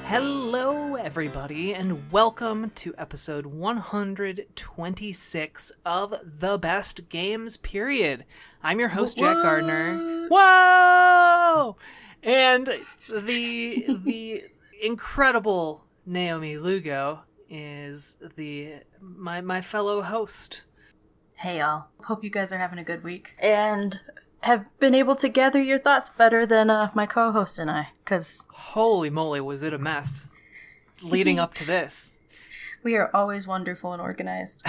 Hello, everybody, and welcome to episode 126 of The Best Games, period. I'm your host, Jack Gardner. Whoa! And the incredible Naomi Lugo is my fellow host. Hey, y'all. Hope you guys are having a good week. And have been able to gather your thoughts better than my co-host and I, because... Holy moly, was it a mess leading up to this. We are always wonderful and organized.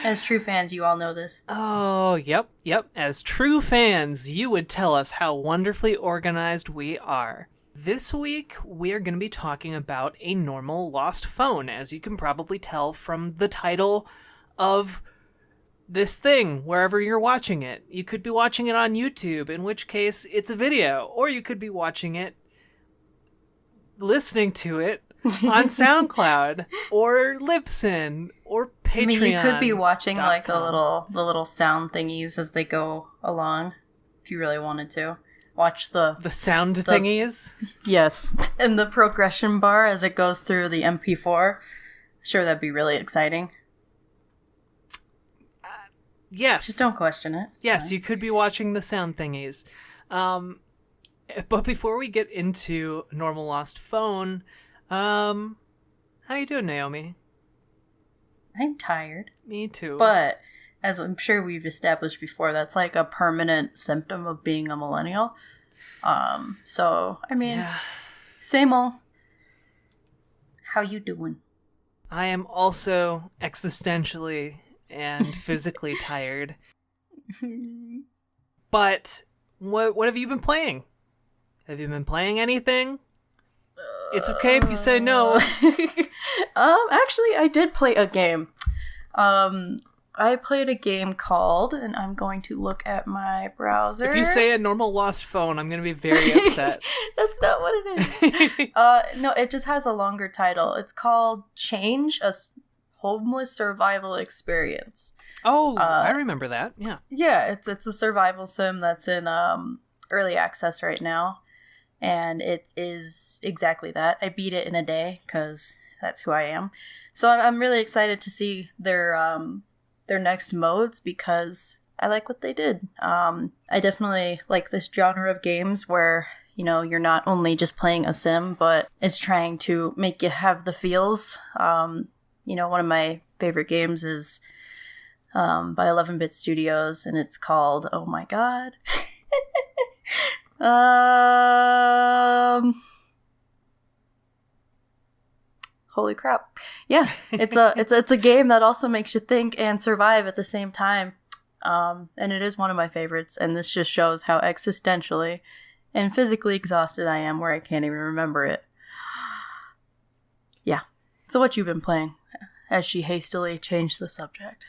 As true fans, you all know this. Oh, yep. As true fans, you would tell us how wonderfully organized we are. This week, we are going to be talking about a normal lost phone, as you can probably tell from the title of this thing, wherever you're watching it. You could be watching it on YouTube, in which case it's a video, or you could be watching it, listening to it on SoundCloud, or Libsyn, or Patreon. I mean, you could be watching like the little sound thingies as they go along, if you really wanted to. Watch the sound thingies? Yes. And the progression bar as it goes through the MP4. Sure, that'd be really exciting. Yes. Just don't question it. Yes, you could be watching the sound thingies. But before we get into Normal Lost Phone, how you doing, Naomi? I'm tired. Me too. But, as I'm sure we've established before, that's like a permanent symptom of being a millennial. So, I mean, yeah. Same old. How you doing? I am also existentially and physically tired. But what have you been playing? Have you been playing anything? It's okay if you say no. Actually, I did play a game. I played a game called, and I'm going to look at my browser. If you say a normal lost phone, I'm going to be very upset. That's not what it is. No, it just has a longer title. It's called Change, a Homeless Survival Experience. Oh, I remember that. Yeah. Yeah, it's a survival sim that's in early access right now, and it is exactly that. I beat it in a day because that's who I am. So I'm really excited to see their next modes because I like what they did. I definitely like this genre of games where, you know, you're not only just playing a sim, but it's trying to make you have the feels. You know, one of my favorite games is by 11-Bit Studios, and it's called, oh my god. Holy crap. Yeah, it's a game that also makes you think and survive at the same time. And it is one of my favorites, and this just shows how existentially and physically exhausted I am where I can't even remember it. Yeah. So what you been playing? As she hastily changed the subject.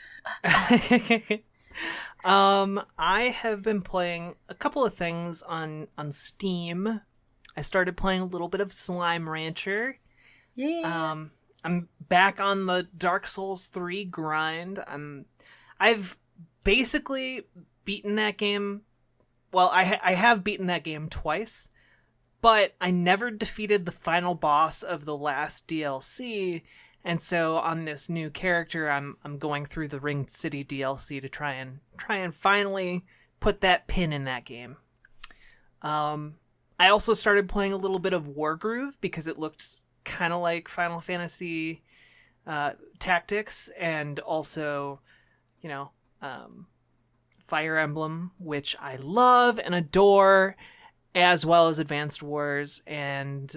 I have been playing a couple of things on Steam. I started playing a little bit of Slime Rancher. Yeah. I'm back on the Dark Souls 3 grind. I've basically beaten that game. Well, I have beaten that game twice, but I never defeated the final boss of the last DLC. And so on this new character, I'm going through the Ring City DLC to try and finally put that pin in that game. I also started playing a little bit of Wargroove because it looked kind of like Final Fantasy Tactics, and also, you know, Fire Emblem, which I love and adore, as well as Advanced Wars. And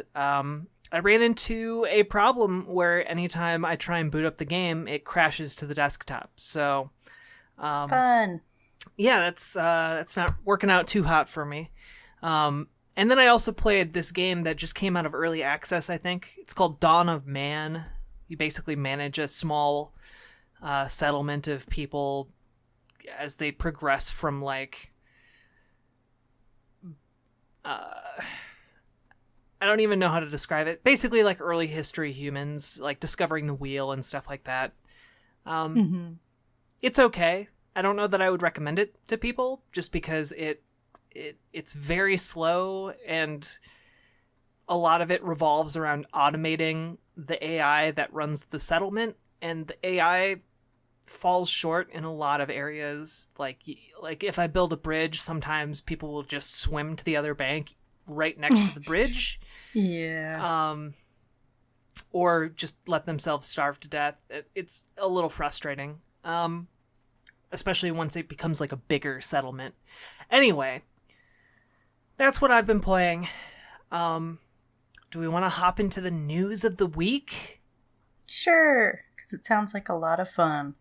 I ran into a problem where anytime I try and boot up the game, it crashes to the desktop. So, fun. Yeah, that's not working out too hot for me. And then I also played this game that just came out of early access, I think. It's called Dawn of Man. You basically manage a small settlement of people as they progress from, like, I don't even know how to describe it. Basically, like early history humans, like discovering the wheel and stuff like that. It's okay. I don't know that I would recommend it to people, just because it's very slow, and a lot of it revolves around automating the AI that runs the settlement, and the AI falls short in a lot of areas. Like if I build a bridge, sometimes people will just swim to the other bank right next to the bridge. Yeah. Or just let themselves starve to death. It's a little frustrating. Especially once it becomes like a bigger settlement. Anyway, that's what I've been playing. Do we want to hop into the news of the week? Sure, because it sounds like a lot of fun.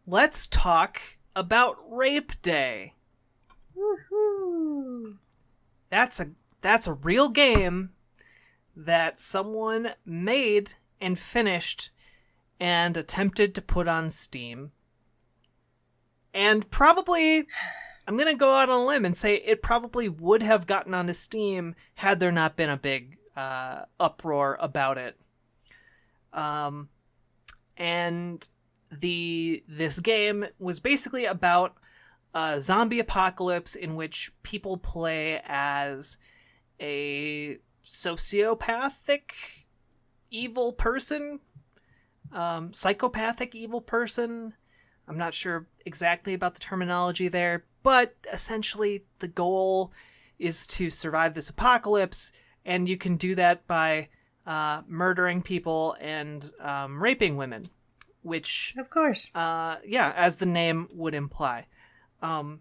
Let's talk about Rape Day. Woohoo! That's a real game that someone made and finished and attempted to put on Steam. And probably, I'm going to go out on a limb and say it probably would have gotten onto Steam had there not been a big uproar about it. And this game was basically about a zombie apocalypse in which people play as a sociopathic evil person, psychopathic evil person. I'm not sure exactly about the terminology there, but essentially the goal is to survive this apocalypse, and you can do that by murdering people and raping women, which, of course, as the name would imply. And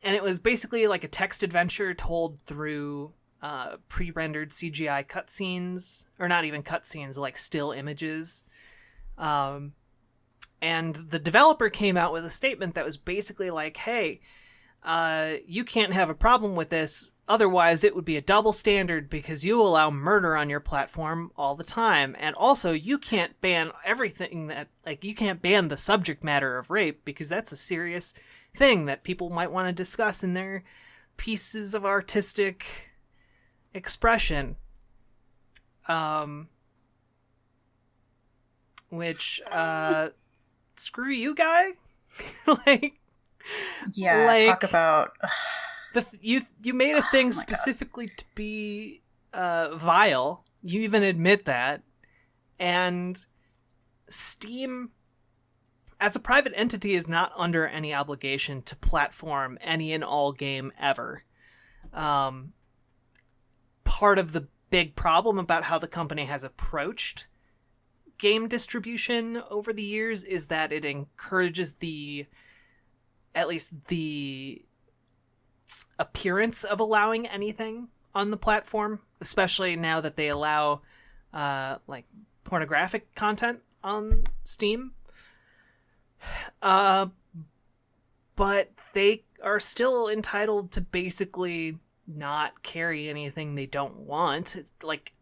it was basically like a text adventure told through pre-rendered CGI cutscenes, or not even cutscenes, like still images. And the developer came out with a statement that was basically like, hey, you can't have a problem with this, otherwise it would be a double standard because you allow murder on your platform all the time. And also, you can't ban everything that, like, you can't ban the subject matter of rape because that's a serious thing that people might want to discuss in their pieces of artistic expression. Which, screw you, guy. talk about you made a thing specifically to be vile. You even admit that. And Steam, as a private entity, is not under any obligation to platform any and all game ever. Part of the big problem about how the company has approached game distribution over the years is that it encourages at least the appearance of allowing anything on the platform, especially now that they allow like pornographic content on Steam. But they are still entitled to basically not carry anything they don't want. It's like,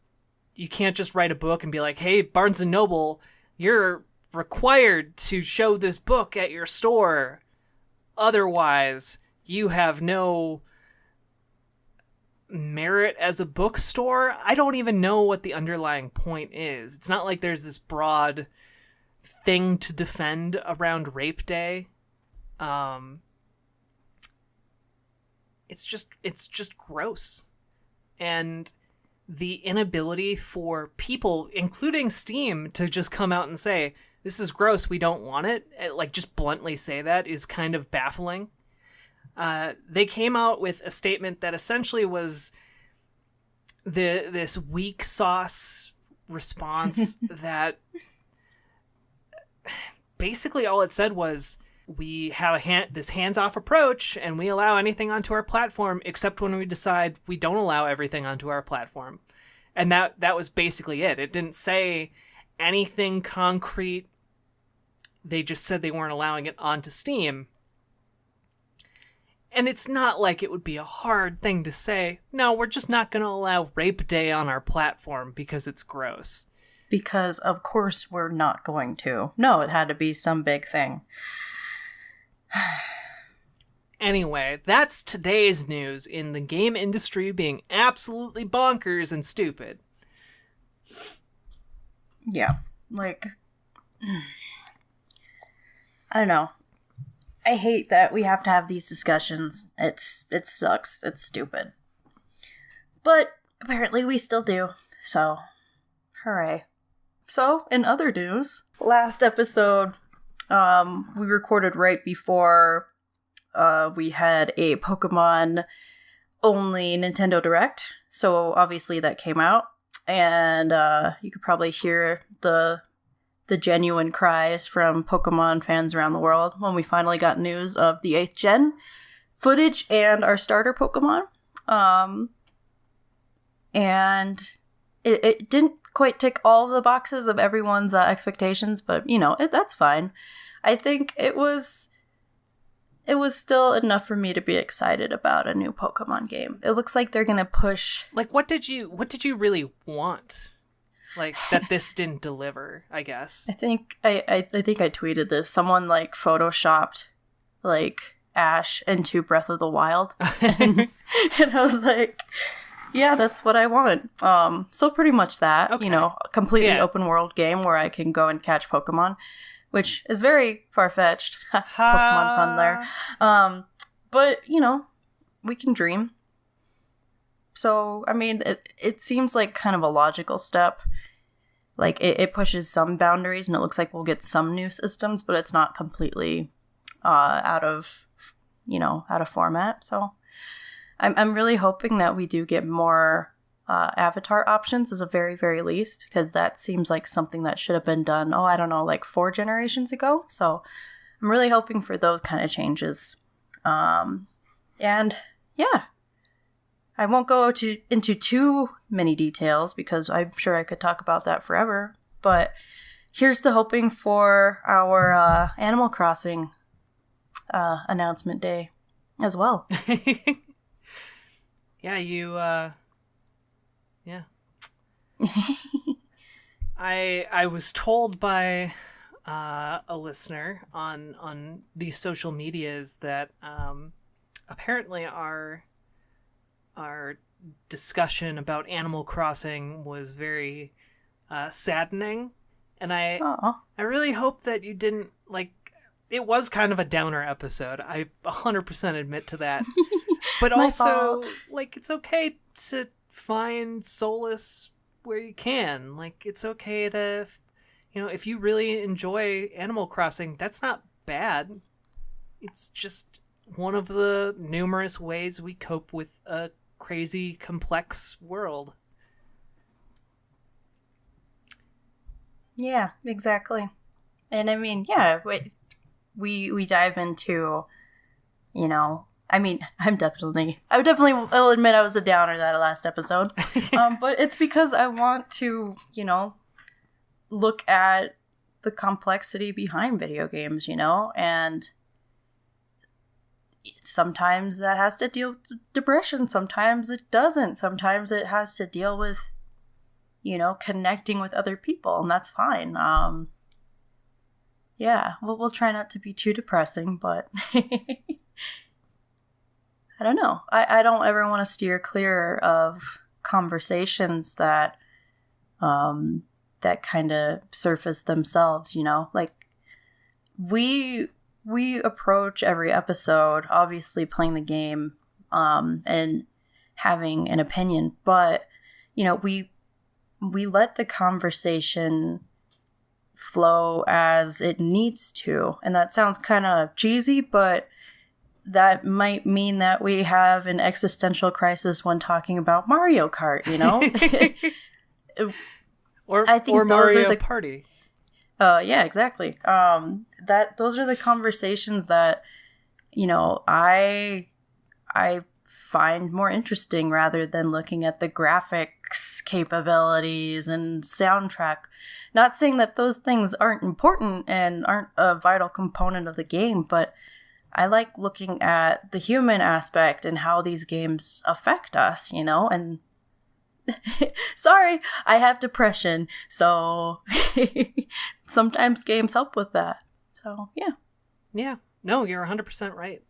you can't just write a book and be like, hey, Barnes & Noble, you're required to show this book at your store. Otherwise, you have no merit as a bookstore. I don't even know what the underlying point is. It's not like there's this broad thing to defend around Rape Day. It's just gross. And the inability for people, including Steam, to just come out and say, this is gross, we don't want it, like just bluntly say that, is kind of baffling. They came out with a statement that essentially was this weak sauce response that basically all it said was, we have this hands-off approach, and we allow anything onto our platform except when we decide we don't allow everything onto our platform. And that was basically it. It didn't say anything concrete. They just said they weren't allowing it onto Steam. And it's not like it would be a hard thing to say, no, we're just not going to allow Rape Day on our platform because it's gross. Because, of course, we're not going to. No, it had to be some big thing. Anyway, that's today's news in the game industry being absolutely bonkers and stupid. Yeah, like, I don't know. I hate that we have to have these discussions. It sucks. It's stupid. But apparently we still do. So, hooray. So, in other news, last episode, we recorded right before we had a Pokemon only Nintendo Direct. So obviously that came out, and you could probably hear the genuine cries from Pokemon fans around the world when we finally got news of the 8th gen footage and our starter Pokemon. And it didn't quite tick all of the boxes of everyone's expectations, but that's fine. I think it was still enough for me to be excited about a new Pokemon game. It looks like they're gonna push. Like, what did you really want? Like, that this didn't deliver, I guess. I think I tweeted this. Someone like photoshopped like Ash into Breath of the Wild, and I was like, yeah, that's what I want. So pretty much that. Okay. Completely open world game where I can go and catch Pokemon, which is very far-fetched. Pokemon pun there. But, we can dream. So, I mean, it seems like kind of a logical step. Like, it pushes some boundaries, and it looks like we'll get some new systems, but it's not completely out of format. So, I'm really hoping that we do get more avatar options as a very, very least, because that seems like something that should have been done, I don't know, like 4 generations ago. So I'm really hoping for those kind of changes. And yeah, I won't go into too many details because I'm sure I could talk about that forever. But here's to hoping for our Animal Crossing announcement day as well. Yeah, yeah. I was told by a listener on the social medias that apparently our discussion about Animal Crossing was very saddening, and I really hope that you didn't like. It was kind of a downer episode. I 100% admit to that. But also, like, it's okay to find solace where you can. Like, it's okay to, if you really enjoy Animal Crossing, that's not bad. It's just one of the numerous ways we cope with a crazy, complex world. Yeah, exactly. And I mean, yeah, we dive into, I mean, I definitely will admit I was a downer that last episode. But it's because I want to, look at the complexity behind video games, and sometimes that has to deal with depression. Sometimes it doesn't. Sometimes it has to deal with, connecting with other people, and that's fine. Yeah, we'll try not to be too depressing, but I don't know. I don't ever want to steer clear of conversations that that kind of surface themselves, Like, we approach every episode obviously playing the game and having an opinion, but we let the conversation flow as it needs to. And that sounds kind of cheesy, but that might mean that we have an existential crisis when talking about Mario Kart, or Mario Party. Yeah, exactly. Those are the conversations that, I find more interesting rather than looking at the graphics capabilities and soundtrack. Not saying that those things aren't important and aren't a vital component of the game, but I like looking at the human aspect and how these games affect us, and sorry, I have depression, so sometimes games help with that. So, yeah. Yeah, no, you're 100% right.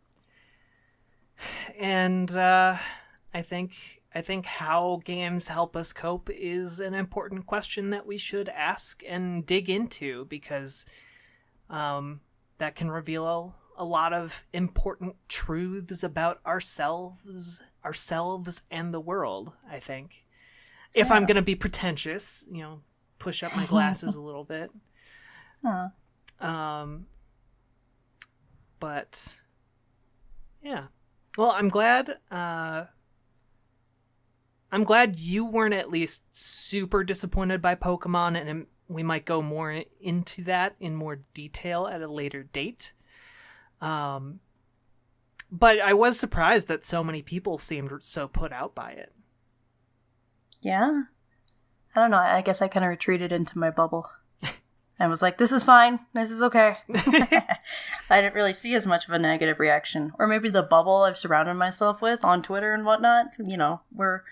And I think how games help us cope is an important question that we should ask and dig into, because that can reveal a lot of important truths about ourselves and the world, I think. if I'm going to be pretentious, push up my glasses a little bit. Huh. But yeah. Well, I'm glad you weren't at least super disappointed by Pokemon, and we might go more into that in more detail at a later date. But I was surprised that so many people seemed so put out by it. Yeah. I don't know. I guess I kind of retreated into my bubble. I was like, this is fine. This is okay. I didn't really see as much of a negative reaction. Or maybe the bubble I've surrounded myself with on Twitter and whatnot. We're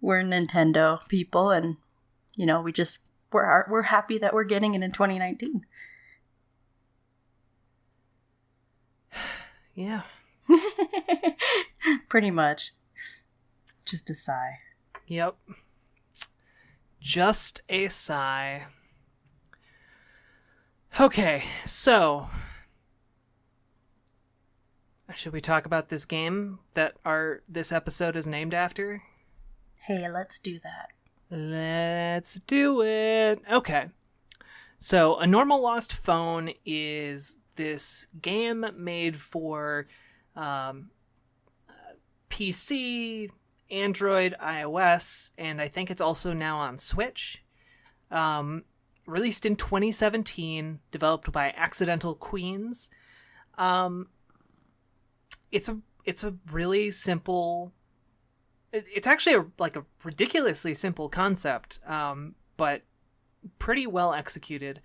we're Nintendo people, and we're happy that we're getting it in 2019. Yeah. Pretty much. Just a sigh. Yep. Just a sigh. Okay, so should we talk about this game that this episode is named after? Hey, let's do that. Let's do it. Okay. So, A Normal Lost Phone is this game made for PC, Android, iOS, and I think it's also now on Switch. Released in 2017, developed by Accidental Queens. It's a really simple. It's actually a ridiculously simple concept, but pretty well executed.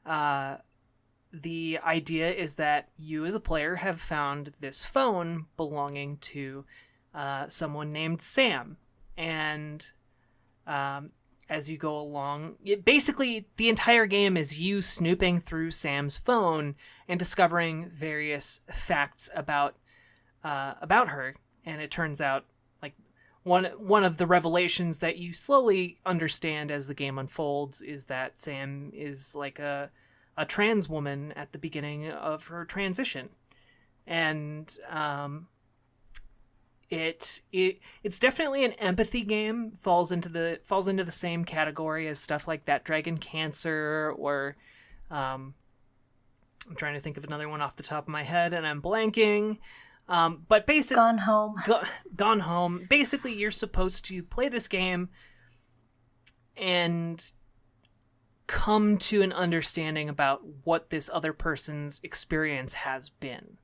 The idea is that you as a player have found this phone belonging to someone named Sam, and as you go along, basically the entire game is you snooping through Sam's phone and discovering various facts about her. And it turns out, like, one of the revelations that you slowly understand as the game unfolds is that Sam is like a trans woman at the beginning of her transition, and it's definitely an empathy game. Falls into the same category as stuff like That Dragon Cancer, or I'm trying to think of another one off the top of my head and I'm blanking. But basically, Gone Home. Gone Home. Basically, you're supposed to play this game and come to an understanding about what this other person's experience has been.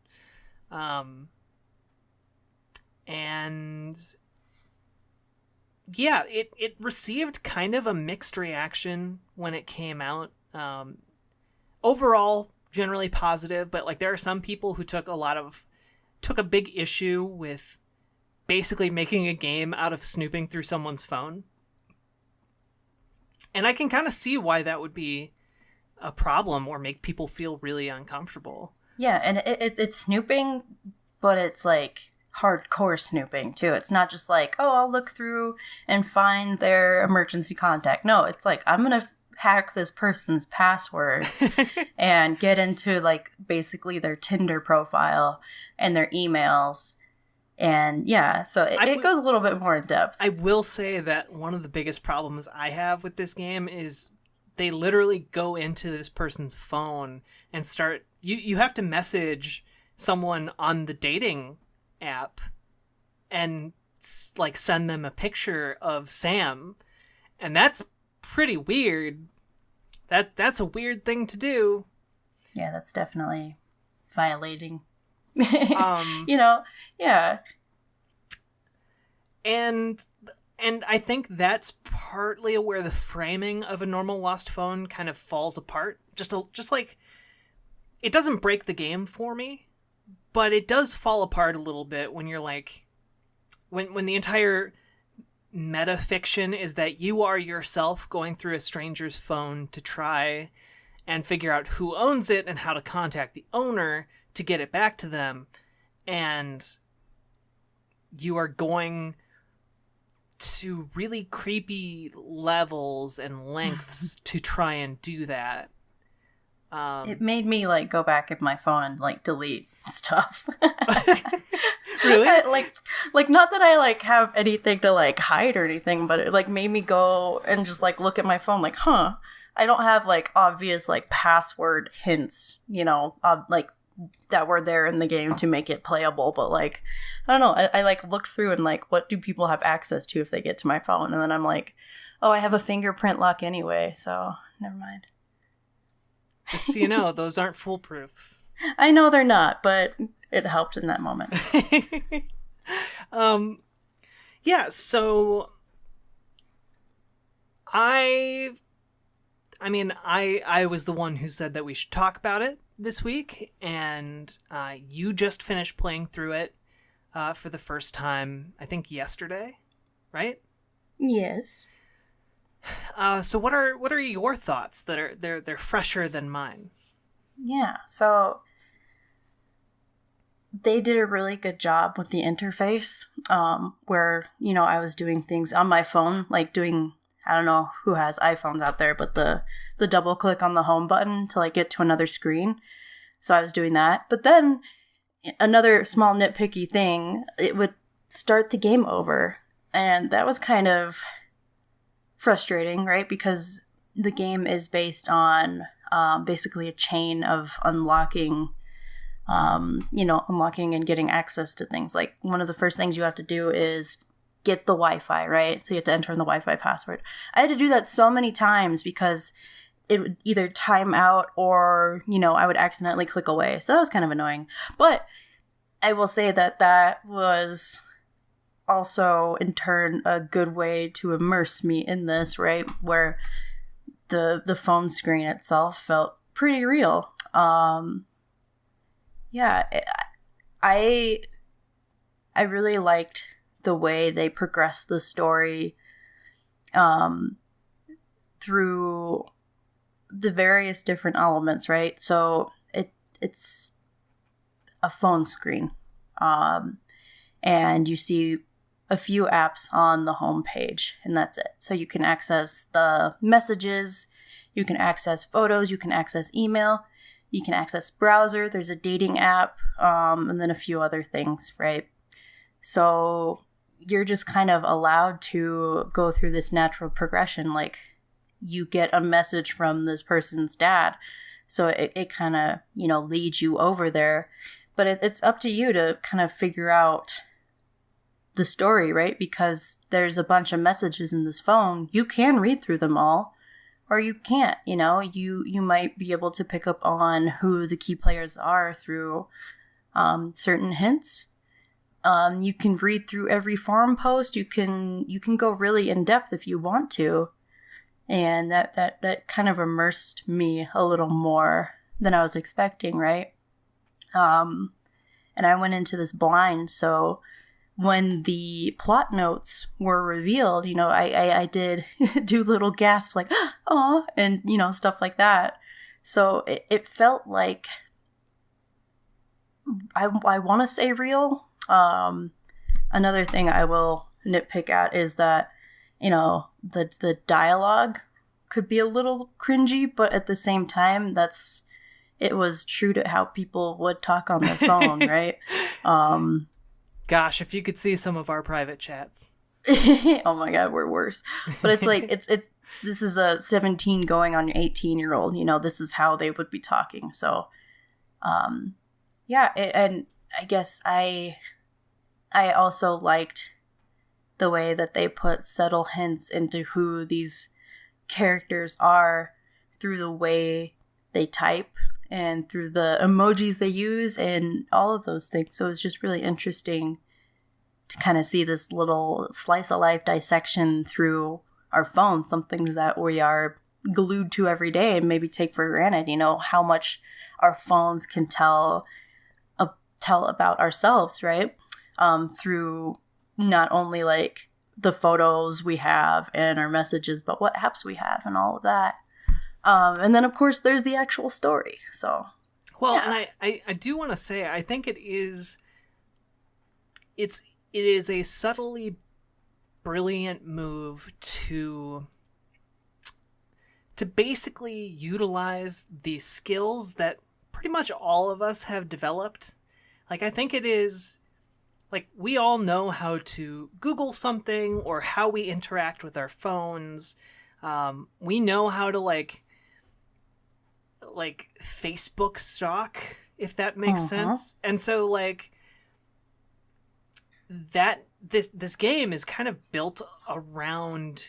And yeah, it received kind of a mixed reaction when it came out. Overall, generally positive, but like there are some people who took a big issue with basically making a game out of snooping through someone's phone. And I can kind of see why that would be a problem or make people feel really uncomfortable. Yeah, and it's snooping, but it's like hardcore snooping too. It's not just like, oh, I'll look through and find their emergency contact. No, it's like, I'm gonna hack this person's passwords and get into like basically their Tinder profile and their emails. And yeah, so it goes a little bit more in depth. I will say that one of the biggest problems I have with this game is they literally go into this person's phone and start. You have to message someone on the dating app and like send them a picture of Sam, and that's pretty weird. That's a weird thing to do. Yeah, that's definitely violating. Yeah. And I think that's partly where the framing of A Normal Lost Phone kind of falls apart. Just like it doesn't break the game for me, but it does fall apart a little bit when you're like when the entire meta fiction is that you are yourself going through a stranger's phone to try and figure out who owns it and how to contact the owner to get it back to them, and you are going to really creepy levels and lengths to try and do that. It made me like go back in my phone and like delete stuff. Really? Like not that I like have anything to like hide or anything, but it like made me go and just like look at my phone like, huh, I don't have like obvious like password hints, like that were there in the game to make it playable, but like I don't know, I like looked through and like what do people have access to if they get to my phone, and then I'm like, oh, I have a fingerprint lock anyway, so never mind. Just so you know, those aren't foolproof. I know they're not, but it helped in that moment. Yeah, so I mean, I was the one who said that we should talk about it this week, and you just finished playing through it for the first time, I think yesterday, right? Yes. So what are your thoughts that are they're fresher than mine? Yeah, so they did a really good job with the interface, where, I was doing things on my phone, like doing, I don't know who has iPhones out there, but the double click on the home button to like get to another screen. So I was doing that. But then another small nitpicky thing, it would start the game over. And that was kind of frustrating, right? Because the game is based on basically a chain of unlocking and getting access to things. Like one of the first things you have to do is get the Wi-Fi, right? So you have to enter in the Wi-Fi password. I had to do that so many times because it would either time out or, I would accidentally click away. So that was kind of annoying. But I will say that was also in turn a good way to immerse me in this, right? Where the phone screen itself felt pretty real. Yeah, I really liked the way they progressed the story through the various different elements, right? So it's a phone screen, and you see a few apps on the home page, and that's it. So you can access the messages, you can access photos, you can access email, you can access browser, there's a dating app, and then a few other things, right? So you're just kind of allowed to go through this natural progression. Like you get a message from this person's dad, so it kind of, leads you over there. But it's up to you to kind of figure out the story, right? Because there's a bunch of messages in this phone. You can read through them all, or you can't, you might be able to pick up on who the key players are through certain hints. You can read through every forum post. You can go really in depth if you want to. And that kind of immersed me a little more than I was expecting, right? And I went into this blind, so when the plot notes were revealed, I did do little gasps like, oh, and, stuff like that. So it felt like, I want to say real. Another thing I will nitpick at is that, the dialogue could be a little cringy, but at the same time, it was true to how people would talk on their phone, right? Gosh, if you could see some of our private chats. Oh my god, we're worse. But it's like it's this is a 17 going on 18-year-old, this is how they would be talking. So yeah, and I guess I also liked the way that they put subtle hints into who these characters are through the way they type and through the emojis they use and all of those things. So it's just really interesting to kind of see this little slice of life dissection through our phone, some things that we are glued to every day and maybe take for granted, how much our phones can tell about ourselves, right? Through not only like the photos we have and our messages, but what apps we have and all of that. And then of course there's the actual story. So, well, yeah. And I do want to say, I think it is a subtly brilliant move to basically utilize the skills that pretty much all of us have developed. Like, I think it is like, we all know how to Google something or how we interact with our phones. We know how to, like Facebook stalk, if that makes sense. And so, like, that this game is kind of built around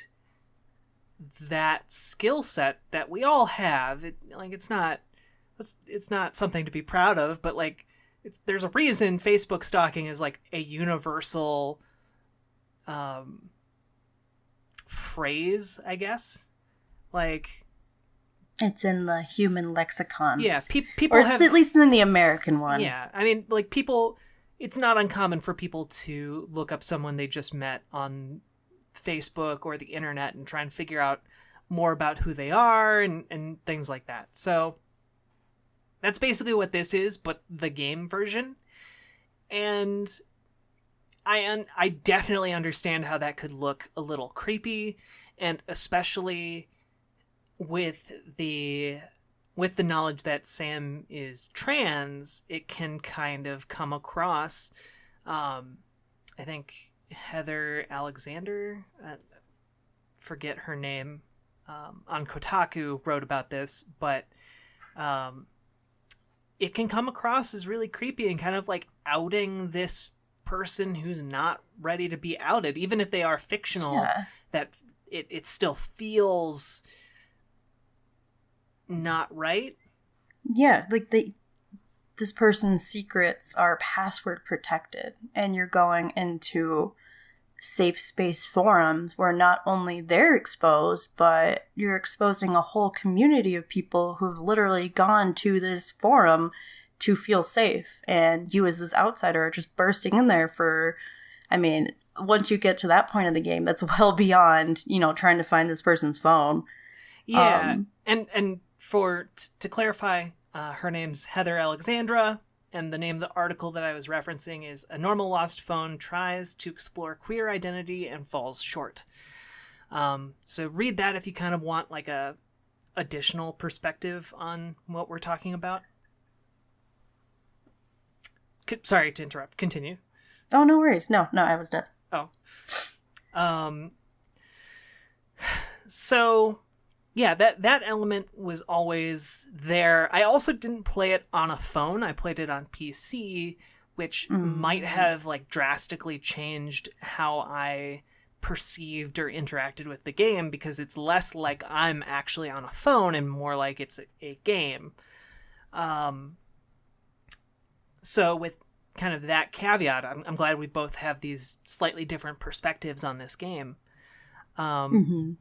that skill set that we all have. It's not something to be proud of, but, like, there's a reason Facebook stalking is, like, a universal phrase, I guess. Like, it's in the human lexicon. Yeah, people or have, at least in the American one. Yeah, I mean, like, people, it's not uncommon for people to look up someone they just met on Facebook or the internet and try and figure out more about who they are and things like that. So that's basically what this is, but the game version. And I definitely understand how that could look a little creepy, and especially with the knowledge that Sam is trans, it can kind of come across. I think Heather Alexander, forget her name, on Kotaku wrote about this, but it can come across as really creepy and kind of like outing this person who's not ready to be outed, even if they are fictional. Yeah. That it still feels not right. Yeah, like this person's secrets are password protected, and you're going into safe space forums where not only they're exposed, but you're exposing a whole community of people who've literally gone to this forum to feel safe, and you as this outsider are just bursting in there for, I mean, once you get to that point of the game, that's well beyond, trying to find this person's phone. Yeah, and to clarify, her name's Heather Alexandra, and the name of the article that I was referencing is "A Normal Lost Phone Tries to Explore Queer Identity and Falls Short." So read that if you kind of want like a additional perspective on what we're talking about. Sorry to interrupt. Continue. Oh, no worries. No, I was done. Oh. So, yeah, that element was always there. I also didn't play it on a phone. I played it on PC, which might have like drastically changed how I perceived or interacted with the game, because it's less like I'm actually on a phone and more like it's a game. So with kind of that caveat, I'm glad we both have these slightly different perspectives on this game. And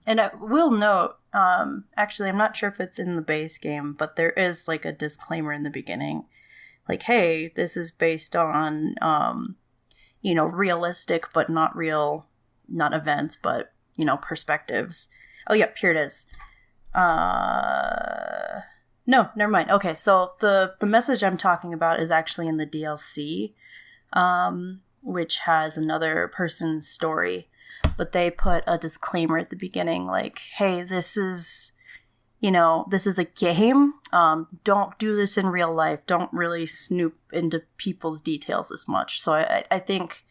I will note, actually, I'm not sure if it's in the base game, but there is like a disclaimer in the beginning. Like, hey, this is based on, realistic but not real, not events, but, perspectives. Oh, yeah, here it is. No, never mind. Okay, so the message I'm talking about is actually in the DLC, which has another person's story. But they put a disclaimer at the beginning, like, hey, this is a game. Don't do this in real life. Don't really snoop into people's details as much. So I think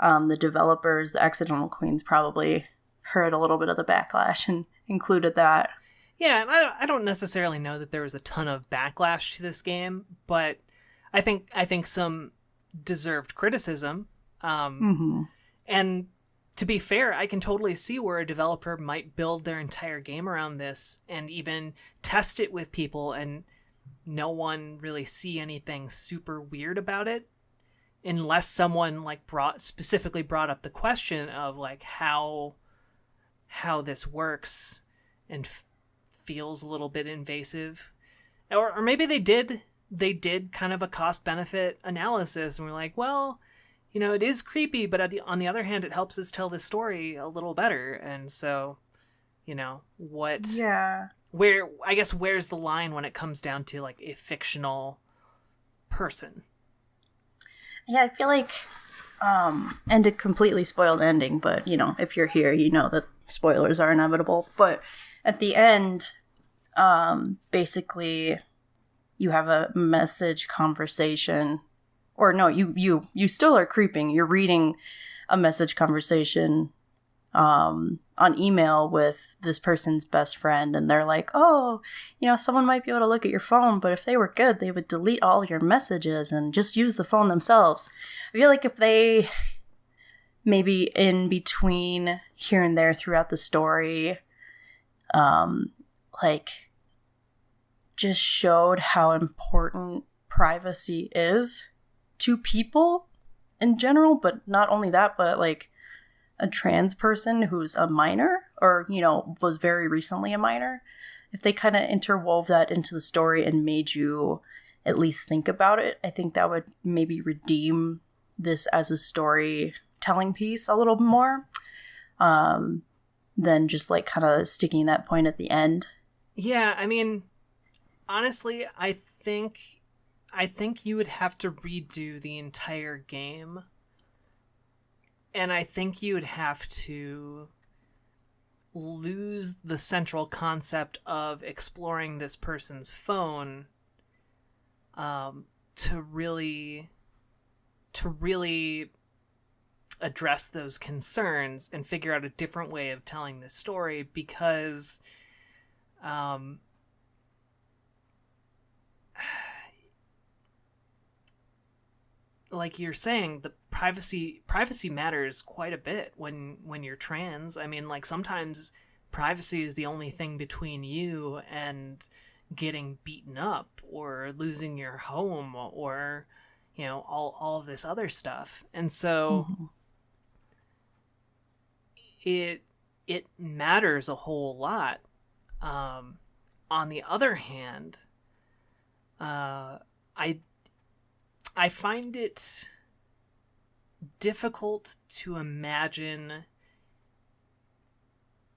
the developers, the Accidental Queens, probably heard a little bit of the backlash and included that. Yeah, and I don't necessarily know that there was a ton of backlash to this game, but I think some deserved criticism. And to be fair, I can totally see where a developer might build their entire game around this and even test it with people and no one really see anything super weird about it, unless someone like specifically brought up the question of like how this works and feels a little bit invasive. Or maybe they did kind of a cost benefit analysis and we're like, well, it is creepy, but on the other hand, it helps us tell the story a little better. And so, where's the line when it comes down to like a fictional person? Yeah, I feel like, and a completely spoiled ending, but, if you're here, that spoilers are inevitable. But at the end, basically, you have a message conversation or no, you still are creeping. You're reading a message conversation on email with this person's best friend, and they're like, oh, someone might be able to look at your phone, but if they were good, they would delete all your messages and just use the phone themselves. I feel like if they maybe in between here and there throughout the story, like just showed how important privacy is to people in general, but not only that, but like a trans person who's a minor or, was very recently a minor, if they kind of interwove that into the story and made you at least think about it, I think that would maybe redeem this as a storytelling piece a little more than just like kind of sticking that point at the end. Yeah, I mean, honestly, I think you would have to redo the entire game. And I think you would have to lose the central concept of exploring this person's phone to really address those concerns and figure out a different way of telling this story, because like you're saying, the privacy matters quite a bit when you're trans. I mean, like, sometimes privacy is the only thing between you and getting beaten up or losing your home or all of this other stuff. And so it matters a whole lot. On the other hand, I find it difficult to imagine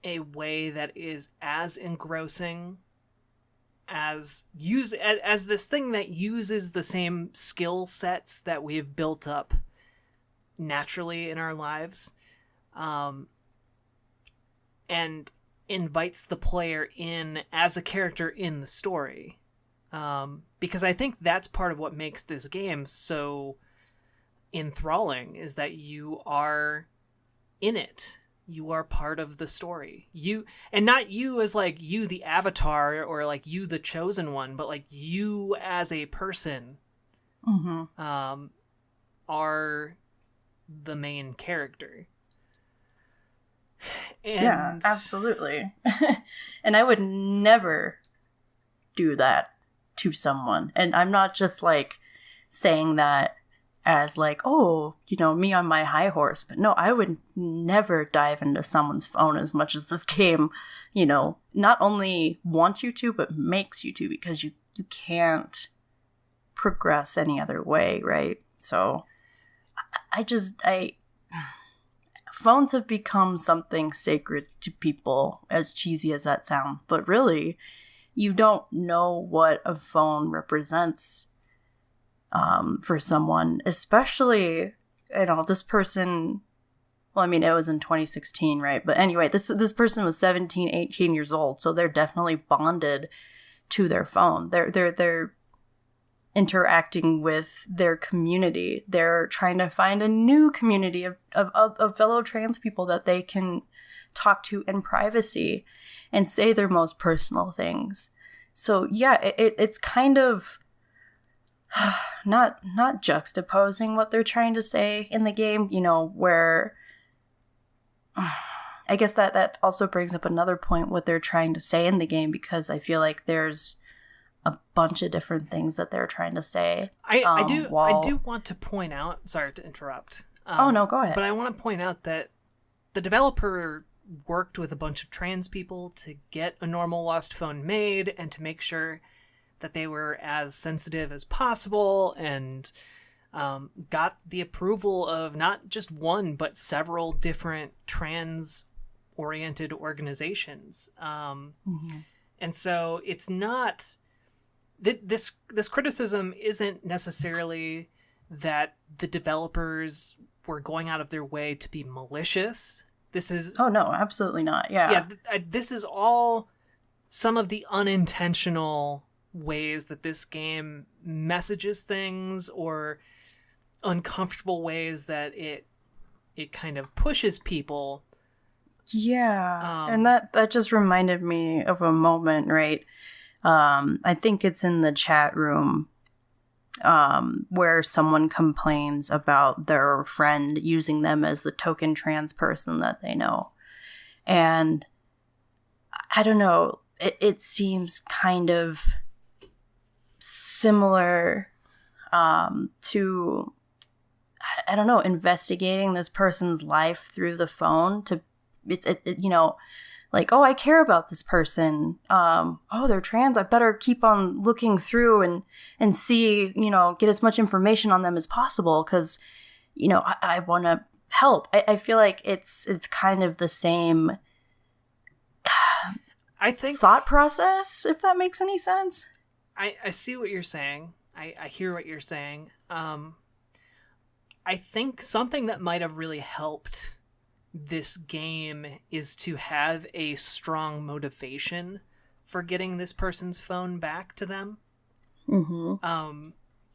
a way that is as engrossing as this thing that uses the same skill sets that we have built up naturally in our lives, and invites the player in as a character in the story. Because I think that's part of what makes this game so enthralling, is that you are in it. You are part of the story. And not you as like you the avatar or like you the chosen one, but like you as a person are the main character. And yeah, absolutely. And I would never do that to someone. And I'm not just like saying that as like, oh, me on my high horse, but no, I would never dive into someone's phone as much as this game, not only wants you to, but makes you to, because you can't progress any other way, right? So phones have become something sacred to people, as cheesy as that sounds, but really, you don't know what a phone represents for someone, especially, this person, well, I mean, it was in 2016, right? But anyway, this person was 17, 18 years old, so they're definitely bonded to their phone. They're interacting with their community. They're trying to find a new community of fellow trans people that they can talk to in privacy and say their most personal things. So yeah, it's kind of not juxtaposing what they're trying to say in the game, where I guess that also brings up another point, what they're trying to say in the game, because I feel like there's a bunch of different things that they're trying to say. I do want to point out, sorry to interrupt. Oh no, go ahead. But I want to point out that the developer worked with a bunch of trans people to get a normal lost phone made and to make sure that they were as sensitive as possible, and got the approval of not just one but several different trans-oriented organizations. And so it's not... This criticism isn't necessarily that the developers were going out of their way to be malicious. This is... Oh, no, absolutely not. Yeah. Yeah, this is all some of the unintentional ways that this game messages things, or uncomfortable ways that it kind of pushes people. Yeah, and that just reminded me of a moment, right? I think it's in the chat room where someone complains about their friend using them as the token trans person that they know. And I don't know, it seems kind of similar to, I don't know, investigating this person's life through the phone to, you know, like, oh, I care about this person. Oh, they're trans. I better keep on looking through and see, you know, get as much information on them as possible because, you know, I want to help. I feel like it's kind of the same I think thought process, if that makes any sense. I see what you're saying. I hear what you're saying. I think something that might have really helped this game is to have a strong motivation for getting this person's phone back to them. Mm-hmm.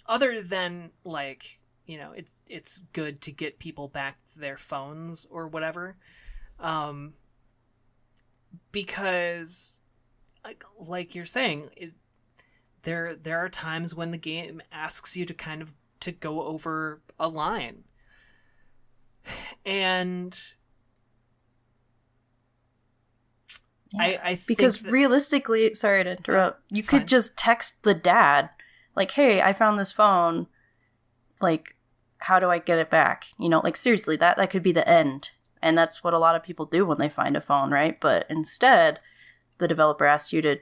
Other than, like, you know, it's good to get people back their phones or whatever. Because, like you're saying, there are times when the game asks you to kind of to go over a line. And yeah. I think because realistically, sorry to interrupt, you could fine. just text the dad, like, hey, I found this phone, like, how do I get it back? You know, like, seriously, that could be the end. And that's what a lot of people do when they find a phone, right? But instead, the developer asks you to,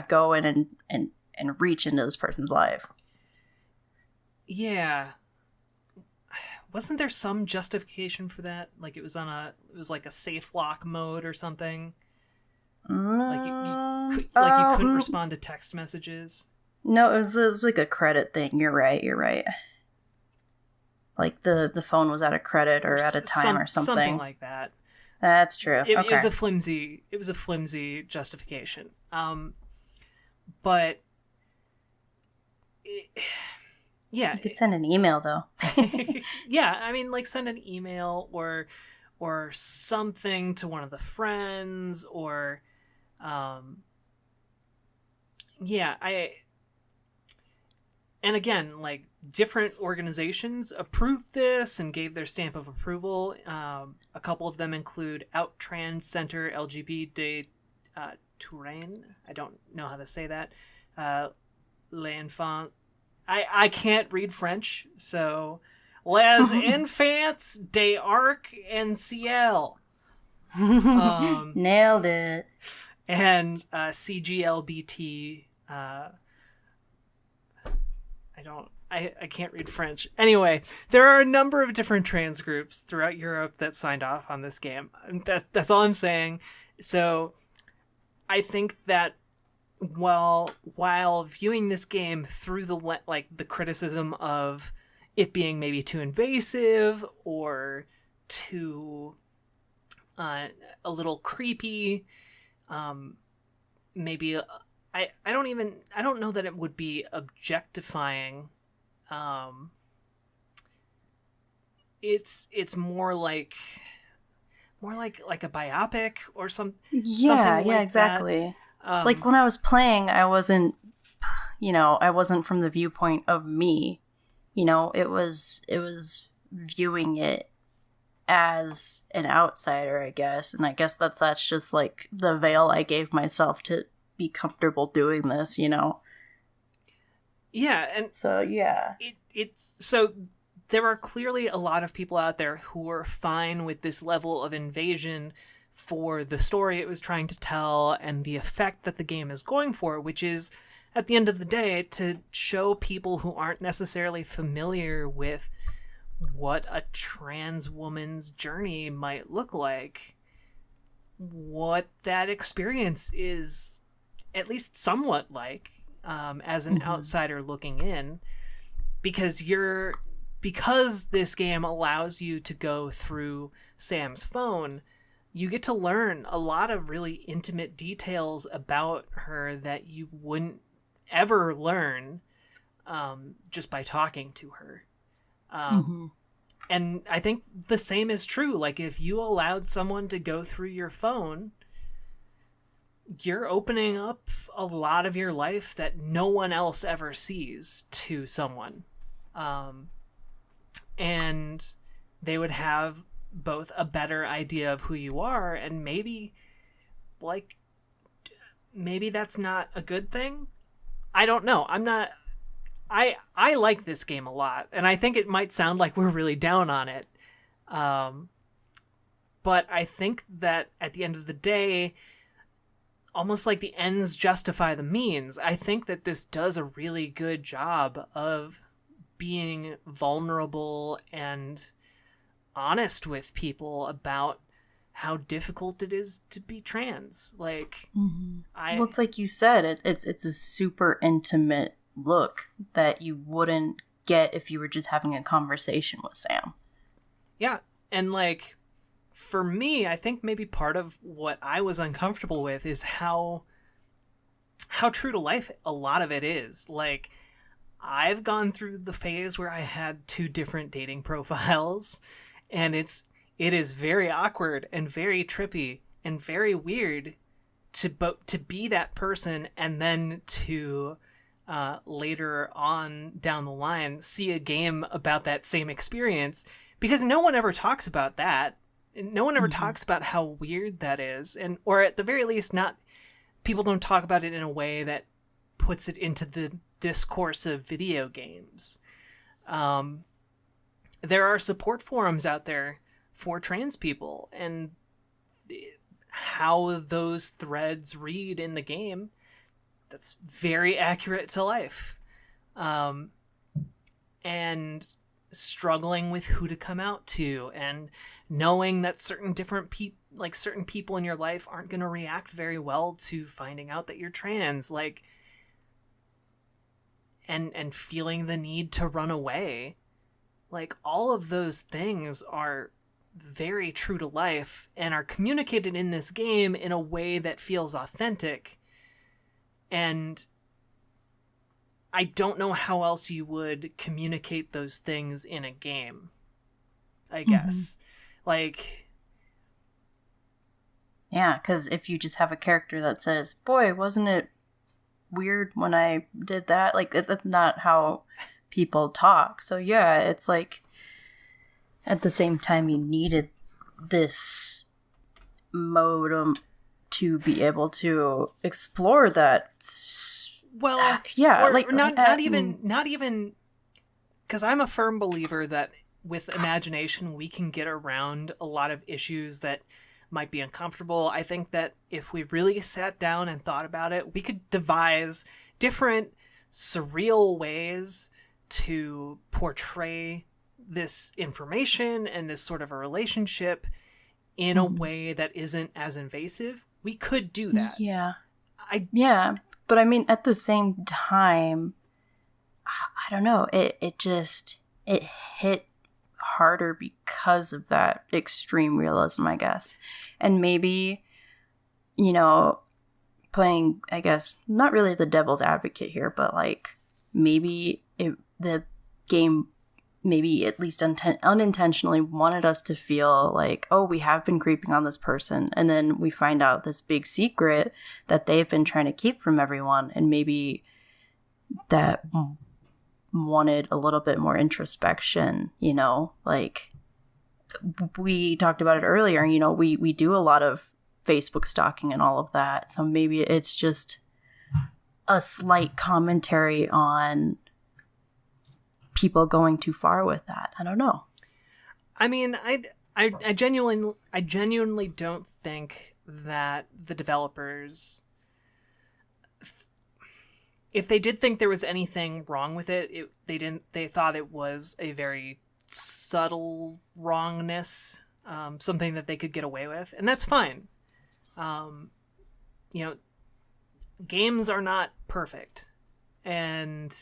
go in and reach into this person's life. Yeah. Wasn't there some justification for that? Like it was like a safe lock mode or something? Like you couldn't respond to text messages? No, it was like a credit thing. You're right. Like the phone was at a credit or at a time or something. Something like that. That's true. Okay. It was a flimsy justification. But yeah, you could send an email though. Yeah, I mean, like send an email or something to one of the friends or and again, like different organizations approved this and gave their stamp of approval. A couple of them include Out Trans Center LGBT Touraine. I don't know how to say that. L'Enfant. I can't read French, so Les Enfants des Arc en Ciel. Nailed it. And CGLBT. I can't read French. Anyway, there are a number of different trans groups throughout Europe that signed off on this game. That's all I'm saying. So I think that while viewing this game through the criticism of it being maybe too invasive or too a little creepy, maybe I don't know that it would be objectifying. It's more like a biopic or something like exactly. that. Like when I was playing, I wasn't from the viewpoint of me. You know, it was viewing it as an outsider, I guess. And I guess that's just like the veil I gave myself to be comfortable doing this, you know? Yeah, and so yeah. So there are clearly a lot of people out there who are fine with this level of invasion for the story it was trying to tell and the effect that the game is going for, which is, at the end of the day, to show people who aren't necessarily familiar with what a trans woman's journey might look like, what that experience is at least somewhat like, as an outsider looking in, because this game allows you to go through Sam's phone, you get to learn a lot of really intimate details about her that you wouldn't ever learn just by talking to her. Mm-hmm. And I think the same is true. Like, if you allowed someone to go through your phone, you're opening up a lot of your life that no one else ever sees to someone. And they would have both a better idea of who you are, and maybe, like, maybe that's not a good thing. I don't know. I like this game a lot, and I think it might sound like we're really down on it. But I think that at the end of the day, almost like the ends justify the means. I think that this does a really good job of being vulnerable and honest with people about how difficult it is to be trans. Like, Well, it's like you said, it's a super intimate look that you wouldn't get if you were just having a conversation with Sam. Yeah, and like, for me, I think maybe part of what I was uncomfortable with is how true to life a lot of it is. Like, I've gone through the phase where I had 2 different dating profiles, and it is very awkward and very trippy and very weird to be that person, and then to later on down the line see a game about that same experience, because no one ever talks about that. No one ever talks about how weird that is, and or at the very least, not people don't talk about it in a way that puts it into the discourse of video games. There are support forums out there for trans people, and how those threads read in the game, that's very accurate to life. And struggling with who to come out to, and knowing that certain people in your life aren't going to react very well to finding out that you're trans, like, and feeling the need to run away. Like, all of those things are very true to life and are communicated in this game in a way that feels authentic. And I don't know how else you would communicate those things in a game, I guess. Like, yeah, because if you just have a character that says, boy, wasn't it weird when I did that? Like, that's not how people talk. So yeah, it's like, at the same time, you needed this modem to be able to explore that. Well, yeah, or like not even, because I'm a firm believer that with imagination we can get around a lot of issues that might be uncomfortable. I think that if we really sat down and thought about it, we could devise different surreal ways to portray this information and this sort of a relationship in a way that isn't as invasive. We could do that. Yeah. Yeah, but I mean, at the same time, I don't know. It hit harder because of that extreme realism, I guess. And maybe, playing, I guess, not really the devil's advocate here, but like, maybe the game maybe at least unintentionally wanted us to feel like, oh, we have been creeping on this person, and then we find out this big secret that they've been trying to keep from everyone, and maybe that wanted a little bit more introspection, like we talked about it earlier, we do a lot of Facebook stalking and all of that, so maybe it's just a slight commentary on people going too far with that. I don't know. I mean, I genuinely don't think that the developers, if they did think there was anything wrong with it, they thought it was a very subtle wrongness, something that they could get away with, and that's fine. Games are not perfect, and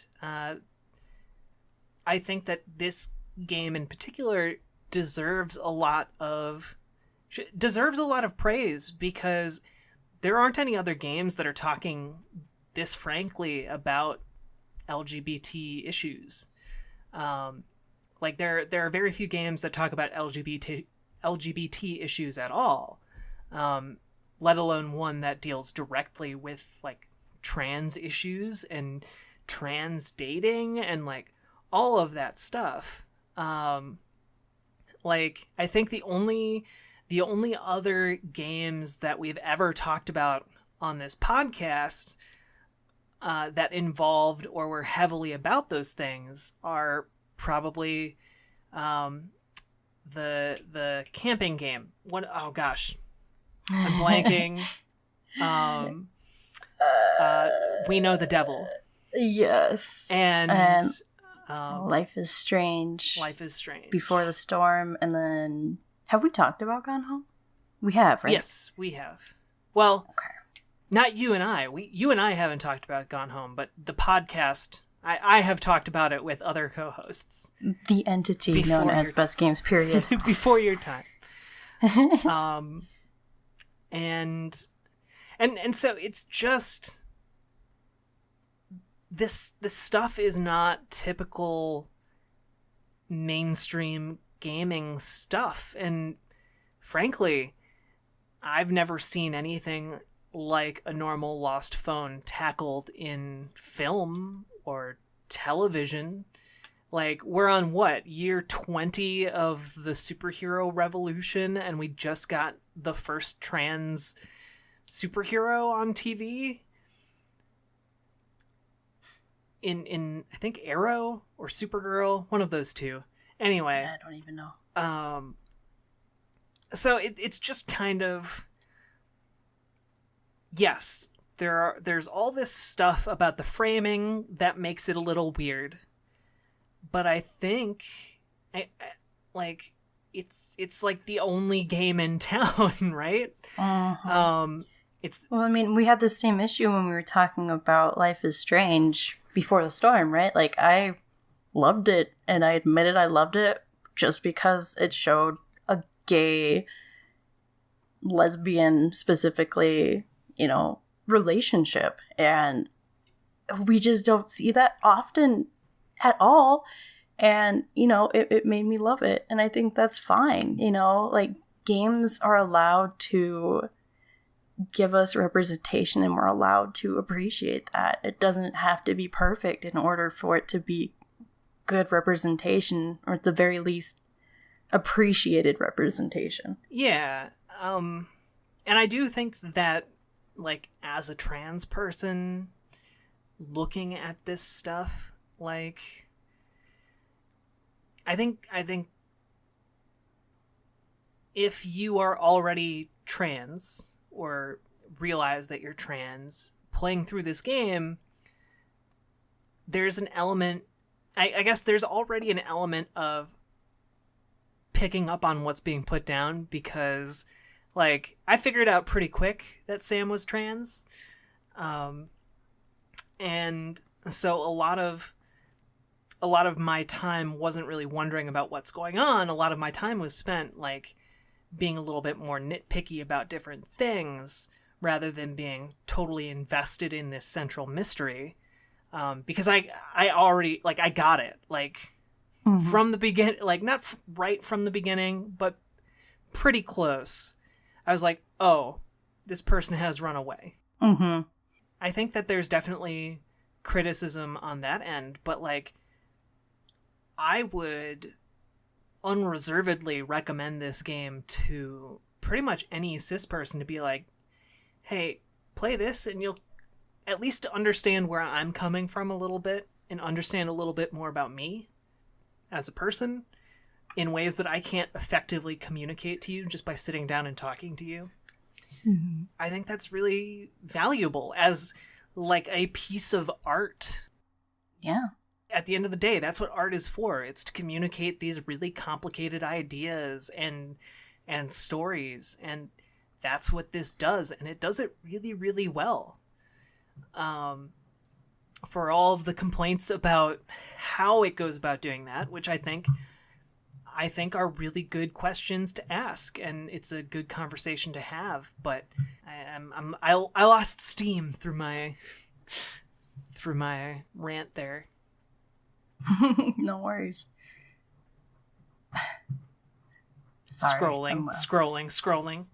I think that this game in particular deserves a lot of praise, because there aren't any other games that are talking this frankly about LGBT issues. Like there are very few games that talk about LGBT issues at all, let alone one that deals directly with like trans issues and trans dating and like all of that stuff. Like I think the only other games that we've ever talked about on this podcast that involved or were heavily about those things are probably the camping game. What? Oh gosh, I'm blanking. We Know the Devil. Yes. And Life is Strange. Life is Strange. Before the Storm, and then have we talked about Gone Home? We have, right? Yes, we have. Well, okay. Not you and I. You and I haven't talked about Gone Home, but the podcast, I have talked about it with other co-hosts. The entity known as Best Games, period. Before your time. And so it's just this stuff is not typical mainstream gaming stuff, and frankly, I've never seen anything like a normal lost phone tackled in film or television. Like, we're on what, year 20 of the superhero revolution, and we just got the first trans superhero on TV? In I think Arrow or Supergirl, one of those two. Anyway. I don't even know. So it's just kind of, yes, there's all this stuff about the framing that makes it a little weird, but I think like it's like the only game in town, right? Uh-huh. It's well, I mean, we had the same issue when we were talking about Life is Strange Before the Storm, right? Like, I loved it, and I admitted I loved it just because it showed a gay, lesbian, specifically, relationship. And we just don't see that often at all. And, it made me love it. And I think that's fine. Like, games are allowed to give us representation, and we're allowed to appreciate that. It doesn't have to be perfect in order for it to be good representation, or at the very least, appreciated representation. Yeah. And I do think that, like, as a trans person looking at this stuff, like, I think if you are already trans or realize that you're trans, playing through this game, there's an element, I guess there's already an element of picking up on what's being put down, because, like, I figured out pretty quick that Sam was trans. And so a lot of my time wasn't really wondering about what's going on. A lot of my time was spent, like, being a little bit more nitpicky about different things rather than being totally invested in this central mystery. Because I already, like, I got it, like, from the beginning, like, not right from the beginning, but pretty close. I was like, oh, this person has run away. Mm-hmm. I think that there's definitely criticism on that end, but, like, I would unreservedly recommend this game to pretty much any cis person, to be like, hey, play this and you'll at least understand where I'm coming from a little bit, and understand a little bit more about me as a person in ways that I can't effectively communicate to you just by sitting down and talking to you. Mm-hmm. I think that's really valuable as, like, a piece of art. Yeah. At the end of the day, that's what art is for. It's to communicate these really complicated ideas and stories, and that's what this does, and it does it really, really well. For all of the complaints about how it goes about doing that, which I think are really good questions to ask, and it's a good conversation to have, but I lost steam through my rant there. No worries. Sorry, scrolling.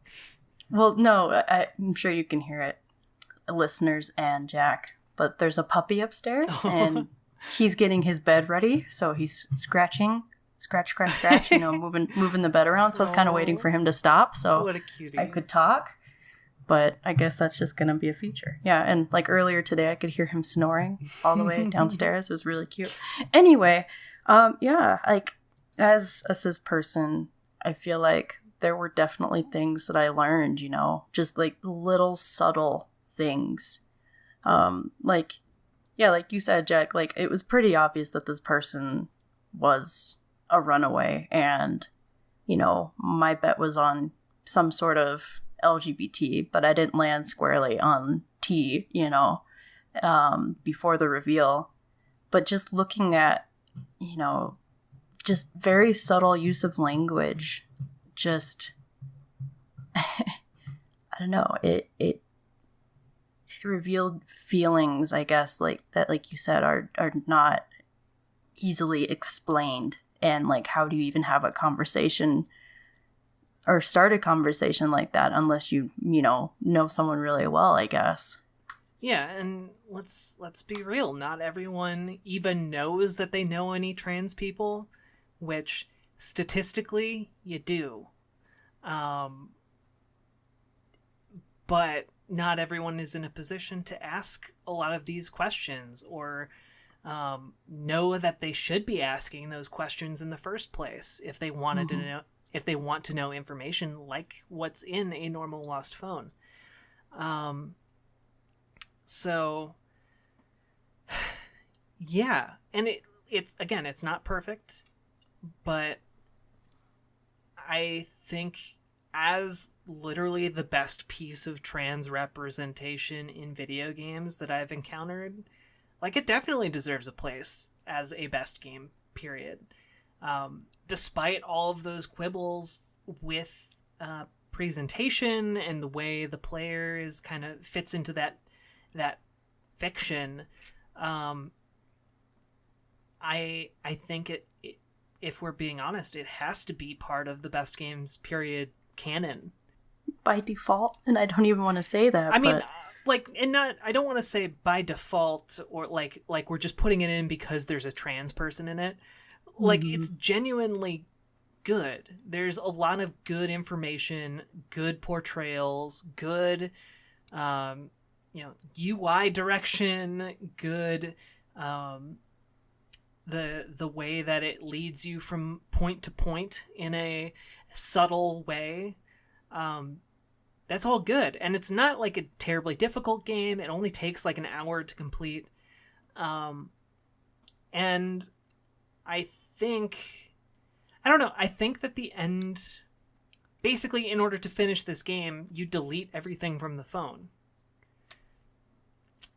Well, no, I'm sure you can hear it, listeners and Jack. But there's a puppy upstairs, and he's getting his bed ready. So he's scratching, scratch, moving the bed around. So I was kind of waiting for him to stop, so what a cutie. I could talk. But I guess that's just gonna be a feature. Yeah, and like earlier today, I could hear him snoring all the way downstairs. It was really cute. Anyway, yeah, like as a cis person, I feel like there were definitely things that I learned, just like little subtle things. Like you said, Jack, like it was pretty obvious that this person was a runaway, and, my bet was on some sort of LGBT, but I didn't land squarely on T, before the reveal. But just looking at, just very subtle use of language, just I don't know, it revealed feelings, I guess, like that, like you said, are not easily explained. And like, how do you even have a conversation or start a conversation like that unless you know someone really well, I guess. Yeah, and let's be real, not everyone even knows that they know any trans people, which statistically you do. But not everyone is in a position to ask a lot of these questions, or know that they should be asking those questions in the first place if they wanted to know, if they want to know information like what's in a normal lost phone. So yeah, and it's again, it's not perfect, but I think as literally the best piece of trans representation in video games that I've encountered, like, it definitely deserves a place as a best game, period. Despite all of those quibbles with presentation and the way the player is kind of fits into that fiction, I think it, if we're being honest, it has to be part of the best games, period, canon. By default, and I don't even want to say that. I mean, like, and not, I don't want to say by default, or like we're just putting it in because there's a trans person in it. Like, it's genuinely good. There's a lot of good information, good portrayals, good, UI direction, good, the way that it leads you from point to point in a subtle way. That's all good. And it's not like a terribly difficult game. It only takes like an hour to complete. And I think that the end, basically, in order to finish this game, you delete everything from the phone.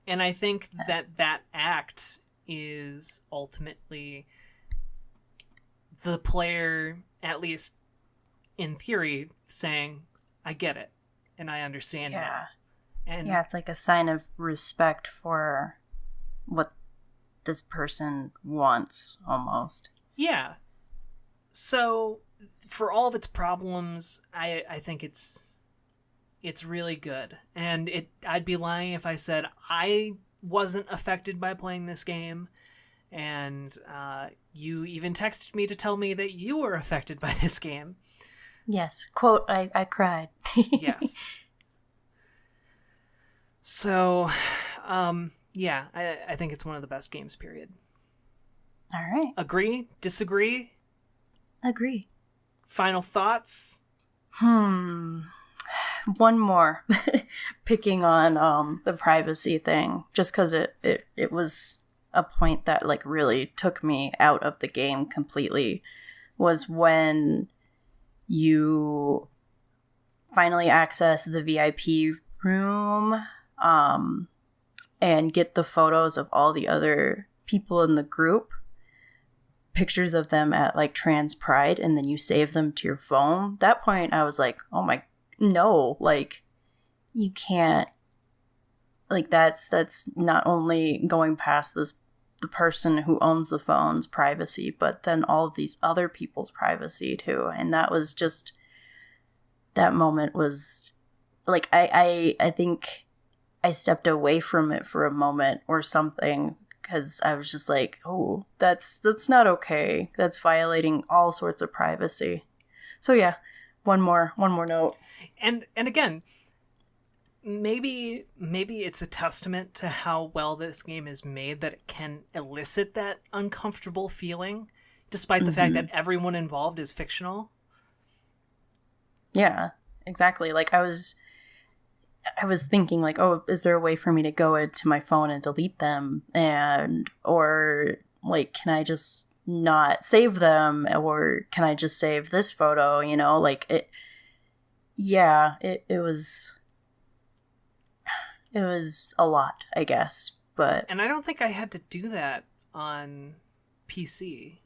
And I think that act is ultimately the player, at least in theory, saying, I get it, and I understand now. And yeah, it's like a sign of respect for what this person wants, almost. Yeah. So, for all of its problems, I think it's really good. And I'd be lying if I said I wasn't affected by playing this game. And you even texted me to tell me that you were affected by this game. Yes. Quote, I cried. Yes. So, yeah, I think it's one of the best games, period. All right. Agree? Disagree? Agree. Final thoughts? One more. Picking on the privacy thing, just because it was a point that like really took me out of the game completely, was when you finally access the VIP room and get the photos of all the other people in the group, pictures of them at like Trans Pride, and then you save them to your phone. That point I was like, oh my, no, like, you can't, like, that's not only going past this the person who owns the phone's privacy, but then all of these other people's privacy too. And that was just, that moment was like, I think I stepped away from it for a moment or something, because I was just like, oh, that's not okay. That's violating all sorts of privacy. So yeah, one more note. And again, maybe it's a testament to how well this game is made that it can elicit that uncomfortable feeling, despite the fact that everyone involved is fictional. Yeah, exactly. Like I was thinking like, oh, is there a way for me to go into my phone and delete them, or like, can I just not save them, or can I just save this photo? You know, like it. Yeah, it was a lot, I guess, but and I don't think I had to do that on PC.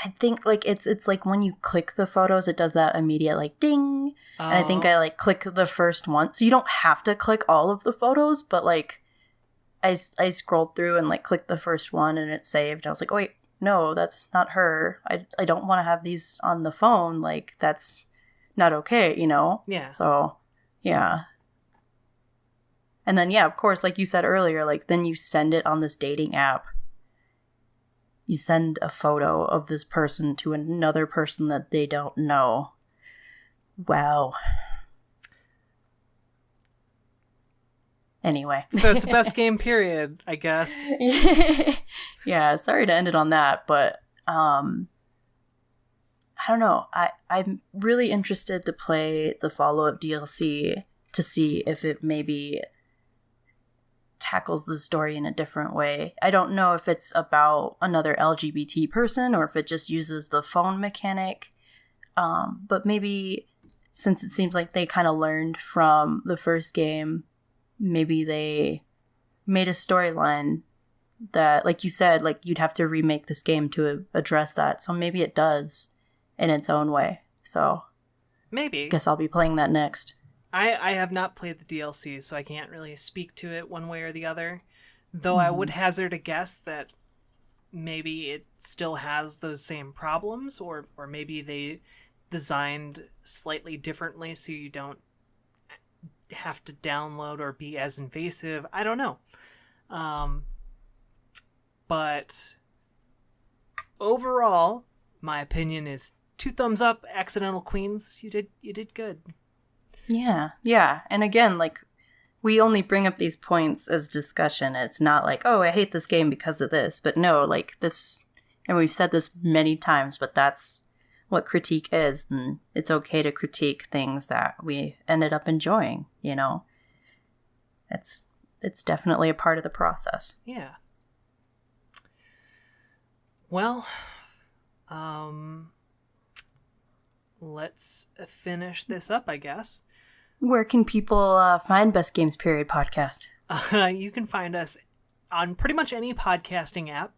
I think like it's like when you click the photos, it does that immediate like ding. Oh. And I think I like click the first one, so you don't have to click all of the photos, but like I scrolled through and like clicked the first one and it saved. I was like, oh wait, no, that's not her. I don't want to have these on the phone. Like that's not okay, you know? Yeah. So yeah. And then yeah, of course, like you said earlier, like then you send it on this dating app. You send a photo of this person to another person that they don't know. Wow. Anyway. So it's the best game period, I guess. Yeah, sorry to end it on that, but I don't know. I'm really interested to play the follow-up DLC to see if it maybe tackles the story in a different way. I don't know if it's about another LGBT person or if it just uses the phone mechanic. But maybe since it seems like they kind of learned from the first game, maybe they made a storyline that, like you said, like you'd have to remake this game to address that. So maybe it does in its own way. So maybe. Guess I'll be playing that next. I have not played the DLC, so I can't really speak to it one way or the other. Though I would hazard a guess that maybe it still has those same problems, or maybe they designed slightly differently so you don't have to download or be as invasive. I don't know. But overall, my opinion is 2 thumbs up. Accidental Queens, you did good. Yeah. And again, like, we only bring up these points as discussion. It's not like, oh, I hate this game because of this. But no, like this, and we've said this many times, but that's what critique is. And it's okay to critique things that we ended up enjoying, you know? It's definitely a part of the process. Yeah. Well, let's finish this up, I guess. Where can people find Best Games Period podcast? You can find us on pretty much any podcasting app.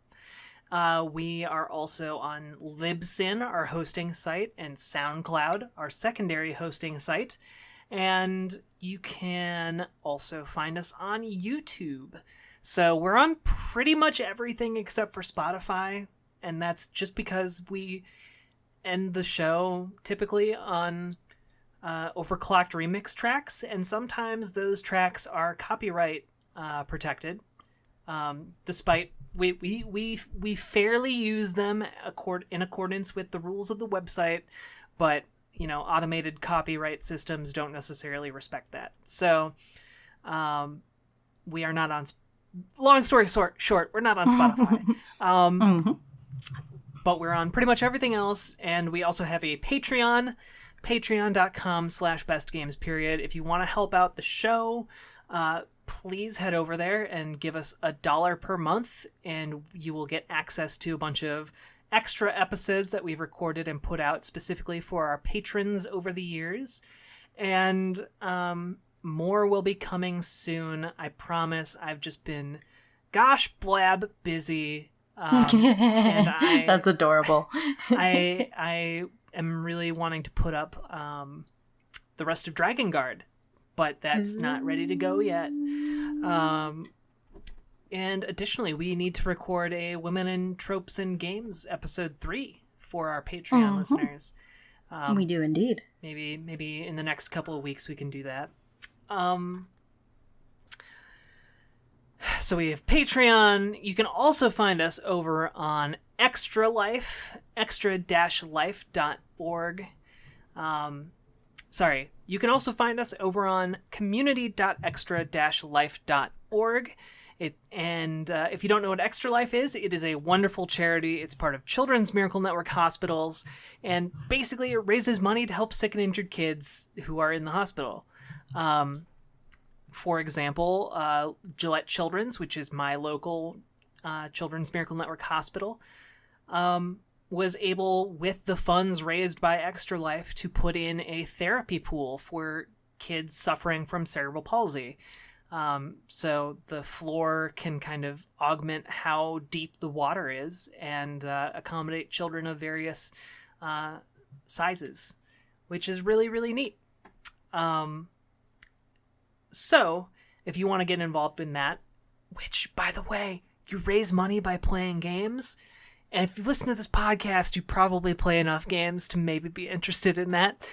We are also on Libsyn, our hosting site, and SoundCloud, our secondary hosting site. And you can also find us on YouTube. So we're on pretty much everything except for Spotify. And that's just because we end the show typically on overclocked remix tracks, and sometimes those tracks are copyright protected. Despite we fairly use them in accordance with the rules of the website, but you know, automated copyright systems don't necessarily respect that. So we are not on. Long story short, we're not on Spotify. But we're on pretty much everything else, and we also have a Patreon. Patreon.com/bestgamesperiod. If you want to help out the show, please head over there and give us $1 per month, and you will get access to a bunch of extra episodes that we've recorded and put out specifically for our patrons over the years. And more will be coming soon, I promise. I've just been gosh busy. And That's adorable. I am really wanting to put up the rest of Dragon Guard, but that's not ready to go yet. And additionally, we need to record a Women in Tropes and Games episode 3 for our Patreon listeners. We do indeed. Maybe in the next couple of weeks we can do that. So we have Patreon. You can also find us over on Extra Life, extra-life.org. You can also find us over on community.extra-life.org. If you don't know what Extra Life is, it is a wonderful charity. It's part of Children's Miracle Network Hospitals, and basically it raises money to help sick and injured kids who are in the hospital. For example, Gillette Children's, which is my local Children's Miracle Network hospital, was able, with the funds raised by Extra Life, to put in a therapy pool for kids suffering from cerebral palsy. So the floor can kind of augment how deep the water is and accommodate children of various sizes, which is really, really neat. So if you want to get involved in that, which, by the way, you raise money by playing games, and if you listen to this podcast, you probably play enough games to maybe be interested in that.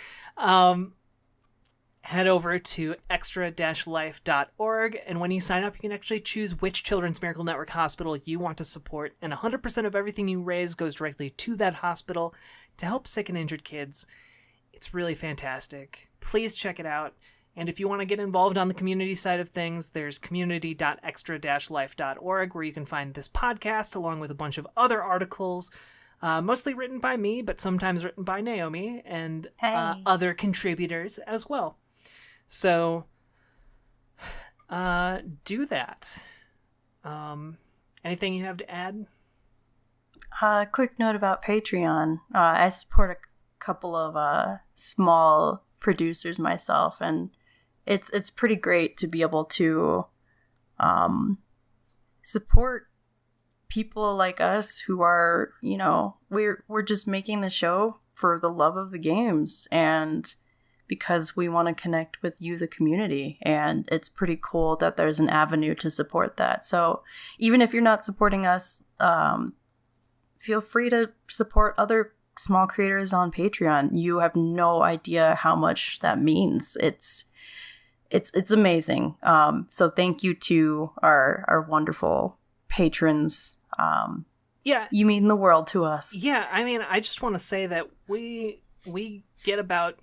Head over to extra-life.org, and when you sign up, you can actually choose which Children's Miracle Network hospital you want to support, and 100% of everything you raise goes directly to that hospital to help sick and injured kids. It's really fantastic. Please check it out. And if you want to get involved on the community side of things, there's community.extra-life.org, where you can find this podcast along with a bunch of other articles, mostly written by me, but sometimes written by Naomi and other contributors as well. So do that. Anything you have to add? Quick note about Patreon. I support a couple of small producers myself, and it's pretty great to be able to support people like us who are, we're just making the show for the love of the games and because we want to connect with you, the community. And it's pretty cool that there's an avenue to support that. So even if you're not supporting us, feel free to support other small creators on Patreon. You have no idea how much that means. It's amazing. So thank you to our wonderful patrons. Yeah, you mean the world to us. Yeah, I mean, I just want to say that we get about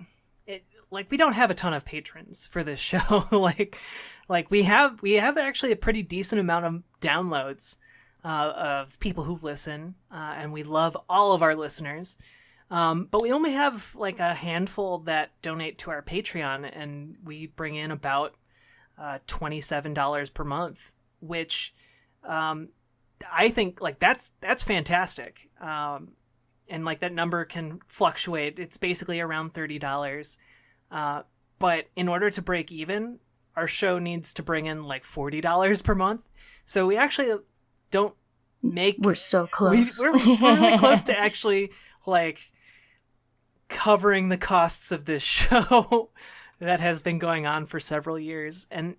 it. Like, we don't have a ton of patrons for this show. like we have actually a pretty decent amount of downloads of people who listen, and we love all of our listeners. But we only have like a handful that donate to our Patreon, and we bring in about $27 per month, which I think like that's fantastic. And like that number can fluctuate. It's basically around $30. But in order to break even, our show needs to bring in like $40 per month. So we actually don't make... We're so close. We're really close to actually like covering the costs of this show that has been going on for several years. And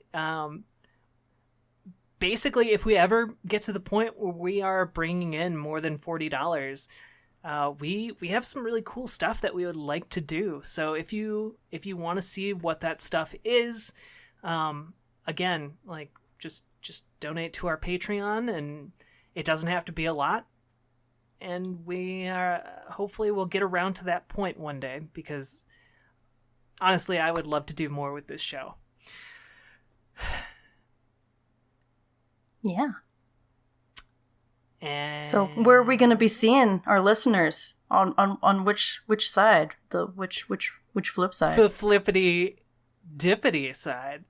basically, if we ever get to the point where we are bringing in more than $40, we have some really cool stuff that we would like to do. So if you want to see what that stuff is, again, like just donate to our Patreon, and it doesn't have to be a lot. And we hopefully will get around to that point one day, because honestly, I would love to do more with this show. Yeah. And so where are we going to be seeing our listeners on which side? Which flip side? The flippity dippity side.